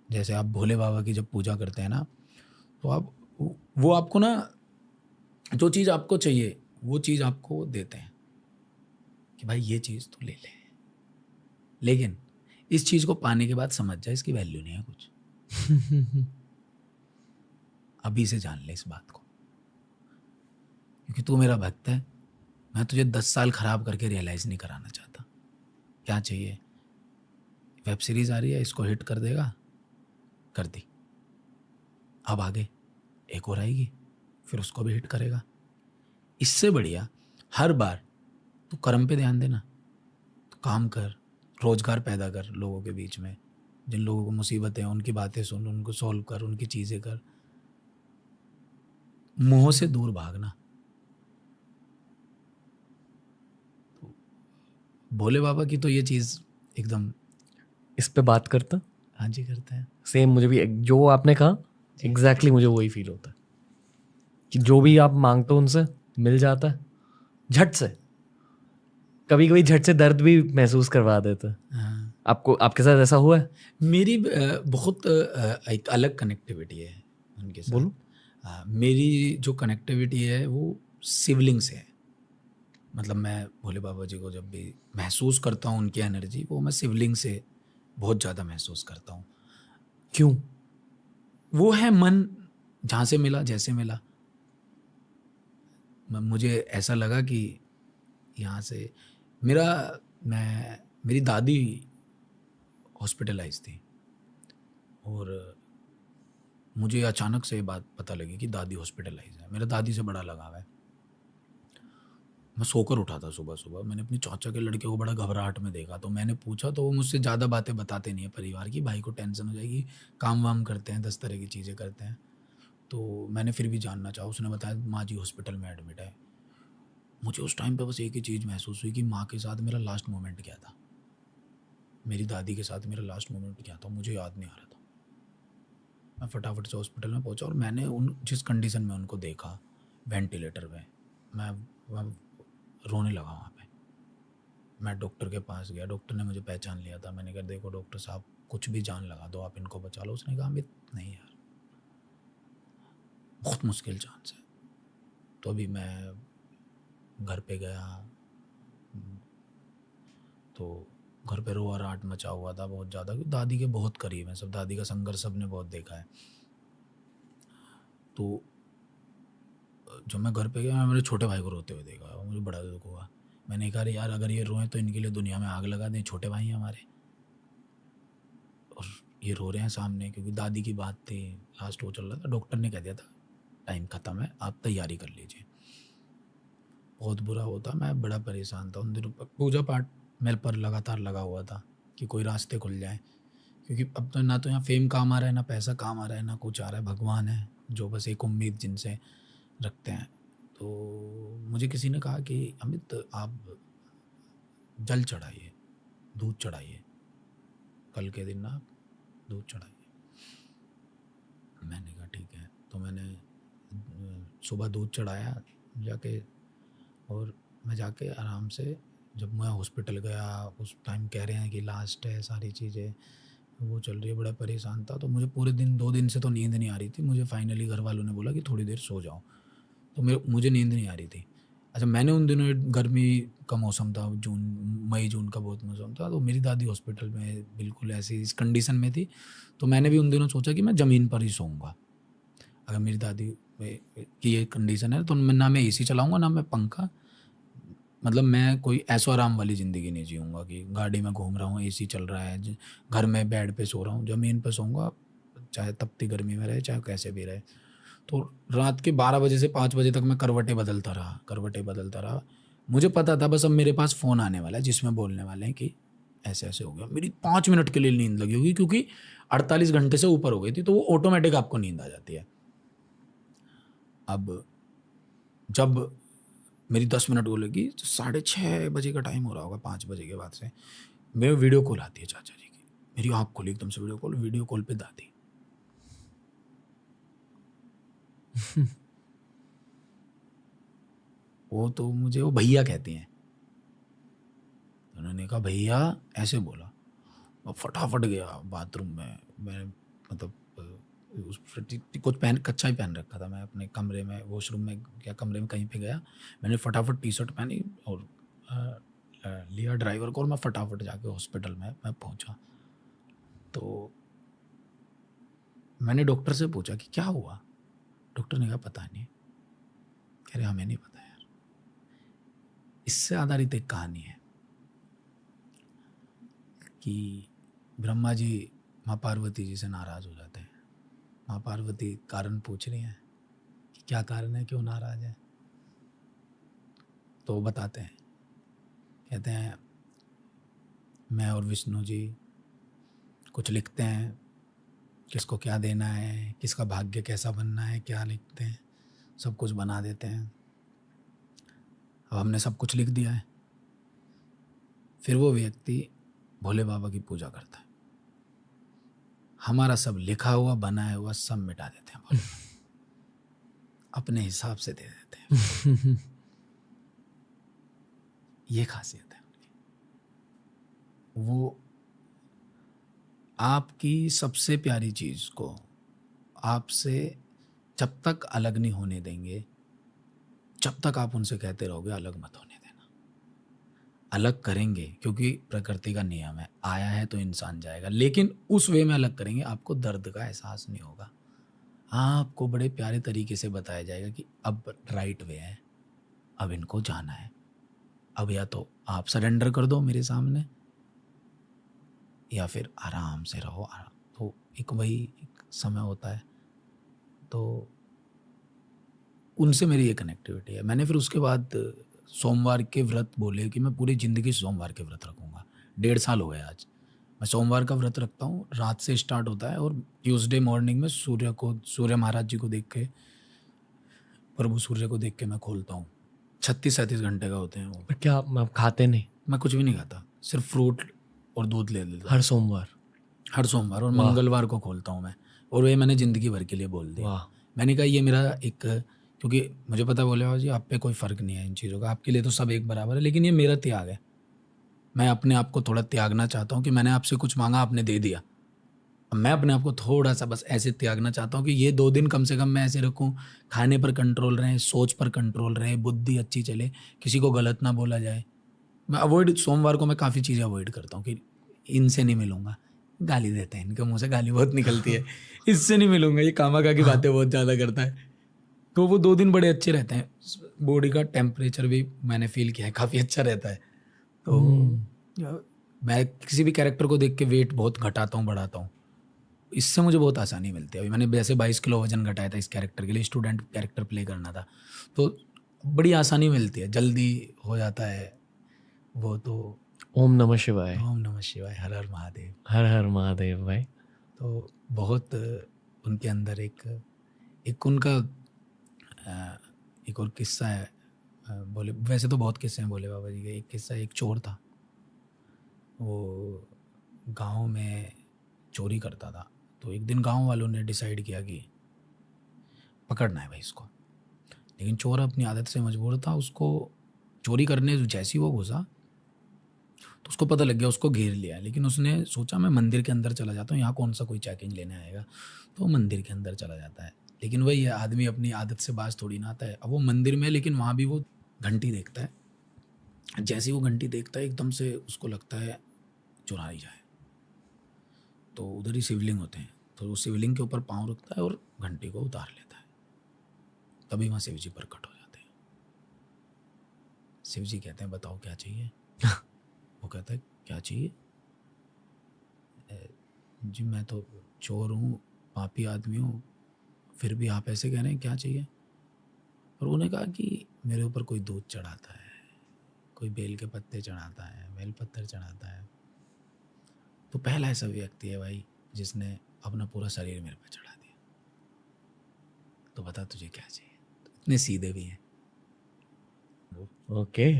जैसे आप भोले बाबा की जब पूजा करते हैं ना, तो आप वो आपको ना जो चीज़ आपको चाहिए वो चीज़ आपको देते हैं कि भाई ये चीज़ तू ले ले। लेकिन इस चीज़ को पाने के बाद समझ जा इसकी वैल्यू नहीं है कुछ। अभी से जान ले इस बात को, क्योंकि तू मेरा भक्त है। मैं तुझे 10 साल खराब करके रियलाइज़ नहीं कराना चाहता। क्या चाहिए? वेब सीरीज़ आ रही है, इसको हिट कर देगा, कर दी। अब आगे एक और आएगी, फिर उसको भी हिट करेगा। इससे बढ़िया हर बार तू कर्म पे ध्यान देना, तो काम कर, रोजगार पैदा कर लोगों के बीच में। जिन लोगों को मुसीबतें हैं उनकी बातें सुन, उनको सॉल्व कर, उनकी चीज़ें कर। मोह से दूर भागना। तो भोले बाबा की तो ये चीज़ एकदम। इस पे बात करता हाँ जी, करते हैं। सेम मुझे भी जो आपने कहा एग्जैक्टली मुझे वही फील होता है कि जो भी आप मांगते हो उनसे मिल जाता है झट से। कभी कभी झट से दर्द भी महसूस करवा देता है। हाँ, आपको आपके साथ ऐसा हुआ है? मेरी बहुत एक अलग कनेक्टिविटी है उनके साथ। बोलो। मेरी जो कनेक्टिविटी है वो शिवलिंग से है। मतलब मैं भोले बाबा जी को जब भी महसूस करता हूँ उनकी एनर्जी, वो मैं शिवलिंग से बहुत ज़्यादा महसूस करता हूँ। क्यों? वो है मन, जहाँ से मिला, जैसे मिला। मुझे ऐसा लगा कि यहाँ से मेरा मैं मेरी दादी हॉस्पिटलाइज थी, और मुझे अचानक से ये बात पता लगी कि दादी हॉस्पिटलाइज है। मेरा दादी से बड़ा लगाव है। मैं सोकर उठा था सुबह सुबह, मैंने अपनी चाचा के लड़के को बड़ा घबराहट में देखा, तो मैंने पूछा, तो वो मुझसे ज़्यादा बातें बताते नहीं है परिवार की, भाई को टेंशन हो जाएगी, काम वाम करते हैं, 10 तरह की चीज़ें करते हैं। तो मैंने फिर भी जानना चाहा, उसने बताया माँ जी हॉस्पिटल में एडमिट है। मुझे उस टाइम पे बस एक ही चीज़ महसूस हुई कि माँ के साथ मेरा लास्ट मोमेंट क्या था, मेरी दादी के साथ मेरा लास्ट मोमेंट क्या था, मुझे याद नहीं आ रहा था। मैं फटाफट से हॉस्पिटल में पहुंचा, और मैंने उन जिस कंडीशन में उनको देखा वेंटिलेटर पे, मैं रोने लगा वहाँ पे। मैं डॉक्टर के पास गया, डॉक्टर ने मुझे पहचान लिया था। मैंने कहा देखो डॉक्टर साहब, कुछ भी जान लगा दो, आप इनको बचा लो। उसने कहा अमित नहीं यार, बहुत मुश्किल चांस है। तो अभी मैं घर पे गया, तो घर पे रोआ राट मचा हुआ था बहुत ज़्यादा, क्योंकि दादी के बहुत करीब हैं सब, दादी का संघर्ष सबने बहुत देखा है। तो जब मैं घर पे गया, मैं मेरे छोटे भाई को रोते हुए देखा, और मुझे बड़ा दुख हुआ। मैंने कहा यार अगर ये रोए तो इनके लिए दुनिया में आग लगा दें, छोटे भाई हैं हमारे, और ये रो रहे हैं सामने, क्योंकि दादी की बात थी, लास्ट वो चल रहा था। डॉक्टर ने कह दिया था टाइम ख़त्म है, आप तैयारी कर लीजिए। बहुत बुरा होता, मैं बड़ा परेशान था उन दिनों पर। पूजा पाठ मेरे पर लगातार लगा हुआ था कि कोई रास्ते खुल जाए, क्योंकि अब तो ना तो यहाँ फेम काम आ रहा है, ना पैसा काम आ रहा है, ना कुछ आ रहा है। भगवान है जो बस एक उम्मीद जिनसे रखते हैं। तो मुझे किसी ने कहा कि अमित आप जल चढ़ाइए, दूध चढ़ाइए, कल के दिन ना आप दूध चढ़ाइए। मैंने कहा ठीक है। तो मैंने सुबह दूध चढ़ाया जाके, और मैं जाके आराम से, जब मैं हॉस्पिटल गया उस टाइम कह रहे हैं कि लास्ट है, सारी चीज़ें वो चल रही है, बड़ा परेशान था। तो मुझे पूरे दिन 2 दिन से तो नींद नहीं आ रही थी। मुझे फाइनली घर वालों ने बोला कि थोड़ी देर सो जाओ, तो मुझे नींद नहीं आ रही थी। अच्छा, मैंने उन दिनों गर्मी का मौसम था, जून मई जून का बहुत मौसम था, तो मेरी दादी हॉस्पिटल में बिल्कुल ऐसी इस कंडीशन में थी। तो मैंने भी उन दिनों सोचा कि मैं ज़मीन पर ही सोऊंगा। अगर मेरी दादी की ये कंडीशन है तो ना मैं एसी चलाऊंगा, ना मैं पंखा। मतलब मैं कोई ऐशो आराम वाली ज़िंदगी नहीं जीऊँगा कि गाड़ी में घूम रहा हूँ, एसी चल रहा है, घर में बेड पे सो रहा हूँ। ज़मीन पे सोऊंगा, चाहे तपती गर्मी में रहे, चाहे कैसे भी रहे। तो रात के 12 बजे से 5 बजे तक मैं करवटें बदलता रहा। मुझे पता था बस अब मेरे पास फ़ोन आने वाला है जिसमें बोलने वाले हैं कि ऐसे-ऐसे हो गया। मेरी 5 मिनट के लिए नींद लगी होगी, क्योंकि 48 घंटे से ऊपर हो गई थी, तो वो ऑटोमेटिक आपको नींद आ जाती है। अब जब मेरी 10 मिनट वो लगी, तो 6:30 बजे का टाइम हो रहा होगा, 5 बजे के बाद से मेरे वीडियो कॉल आती है चाचा जी की। मेरी आँख खुली एकदम से, वीडियो कॉल पे दादी। वो तो मुझे वो भैया कहती हैं। उन्होंने कहा भैया, ऐसे बोला। मैं फटाफट गया बाथरूम में। मैं मतलब उस कुछ पहन कच्चा ही पहन रखा था। मैं अपने कमरे में, वॉशरूम में या कमरे में कहीं पे गया, मैंने फटाफट टी शर्ट पहनी और लिया ड्राइवर को, और मैं फटाफट जाके हॉस्पिटल में मैं पहुंचा। तो मैंने डॉक्टर से पूछा कि क्या हुआ। डॉक्टर ने कहा पता नहीं। कह रहे हमें नहीं पता यार। इससे आधारित एक कहानी है कि ब्रह्मा जी माँ पार्वती जी से नाराज़ हो जाते हैं। माँ पार्वती कारण पूछ रही हैं कि क्या कारण है, क्यों नाराज़ है। तो वो बताते हैं, कहते हैं मैं और विष्णु जी कुछ लिखते हैं, किसको क्या देना है, किसका भाग्य कैसा बनना है, क्या लिखते हैं, सब कुछ बना देते हैं। अब हमने सब कुछ लिख दिया है। फिर वो व्यक्ति भोले बाबा की पूजा करता है, हमारा सब लिखा हुआ बनाया हुआ सब मिटा देते हैं भोले बाबा, अपने हिसाब से दे देते हैं। ये खासियत है उनकी। वो आपकी सबसे प्यारी चीज़ को आपसे जब तक अलग नहीं होने देंगे, जब तक आप उनसे कहते रहोगे अलग मत होने देना। अलग करेंगे क्योंकि प्रकृति का नियम है, आया है तो इंसान जाएगा, लेकिन उस वे में अलग करेंगे, आपको दर्द का एहसास नहीं होगा। आपको बड़े प्यारे तरीके से बताया जाएगा कि अब राइट वे है, अब इनको जाना है, अब या तो आप सरेंडर कर दो मेरे सामने या फिर आराम से रहो। आराम तो एक वही एक समय होता है। तो उनसे मेरी ये कनेक्टिविटी है। मैंने फिर उसके बाद सोमवार के व्रत बोले कि मैं पूरी ज़िंदगी सोमवार के व्रत रखूँगा। 1.5 साल हो गए आज मैं सोमवार का व्रत रखता हूँ। रात से स्टार्ट होता है और ट्यूसडे मॉर्निंग में सूर्य महाराज जी को देख के, प्रभु सूर्य को देख के मैं खोलता हूँ। 36-37 घंटे का होते हैं वो। पर क्या आप खाते नहीं? मैं कुछ भी नहीं खाता, सिर्फ फ्रूट और दूध ले लेता हूँ हर सोमवार? हर सोमवार, और वाह। मंगलवार को खोलता हूँ मैं। और वे मैंने ज़िंदगी भर के लिए बोल दिया। वाह। मैंने कहा ये मेरा एक, क्योंकि मुझे पता बोले बाबा जी आप पे कोई फ़र्क नहीं है इन चीज़ों का, आपके लिए तो सब एक बराबर है, लेकिन ये मेरा त्याग है। मैं अपने आप को थोड़ा त्यागना चाहता हूँ कि मैंने आपसे कुछ मांगा, आपने दे दिया। अब मैं अपने आप को थोड़ा सा बस ऐसे त्यागना चाहता हूँ कि ये 2 दिन कम से कम मैं ऐसे रखूँ, खाने पर कंट्रोल रहे, सोच पर कंट्रोल रहे, बुद्धि अच्छी चले, किसी को गलत ना बोला जाए। मैं सोमवार को मैं काफ़ी चीज़ें अवॉइड करता हूँ कि इनसे नहीं मिलूँगा, गाली देते हैं, इनके मुँह से गाली बहुत निकलती है, इससे नहीं मिलूँगा, ये कामाका की बातें बहुत ज़्यादा करता है। तो वो 2 दिन बड़े अच्छे रहते हैं। बॉडी का टेम्परेचर भी मैंने फ़ील किया है काफ़ी अच्छा रहता है। तो मैं किसी भी कैरेक्टर को देख के वेट बहुत घटाता हूँ, बढ़ाता हूँ। इससे मुझे बहुत आसानी मिलती है। अभी मैंने वैसे 22 किलो वज़न घटाया था इस कैरेक्टर के लिए, स्टूडेंट कैरेक्टर प्ले करना था। तो बड़ी आसानी मिलती है, जल्दी हो जाता है वो। तो ओम नमः शिवाय। ओम नमः शिवाय, हर हर महादेव। हर हर महादेव भाई। तो बहुत उनके अंदर एक उनका एक और किस्सा है। बोले वैसे तो बहुत किस्से हैं भोले बाबा जी के। एक किस्सा, एक चोर था, वो गांव में चोरी करता था। तो एक दिन गांव वालों ने डिसाइड किया कि पकड़ना है भाई इसको। लेकिन चोर अपनी आदत से मजबूर था। उसको चोरी करने जैसी वो घुसा तो उसको पता लग गया, उसको घेर लिया। लेकिन उसने सोचा मैं मंदिर के अंदर चला जाता हूँ, यहाँ कौन सा कोई चेकिंग लेने आएगा। तो वो मंदिर के अंदर चला जाता है। लेकिन वही है, आदमी अपनी आदत से बाज थोड़ी ना आता है। अब वो मंदिर में, लेकिन वहाँ भी वो घंटी देखता है। जैसे ही वो घंटी देखता है एकदम से उसको लगता है चुरा ही जाए। तो उधर ही शिवलिंग होते हैं, तो वो शिवलिंग के ऊपर पाँव रखता है और घंटी को उतार लेता है। तभी वहाँ शिव जी प्रकट हो जाते हैं। शिव जी कहते हैं बताओ क्या चाहिए। वो कहता है क्या चाहिए जी, मैं तो चोर हूँ, पापी आदमी हूँ, फिर भी आप ऐसे कह रहे हैं, क्या चाहिए। और उन्होंने कहा कि मेरे ऊपर कोई दूध चढ़ाता है, कोई बेल के पत्ते चढ़ाता है, बेल पत्थर चढ़ाता है। तो पहला ऐसा व्यक्ति है भाई जिसने अपना पूरा शरीर मेरे पे चढ़ा दिया। तो बता तुझे क्या चाहिए। तो इतने सीधे भी हैं। ओके।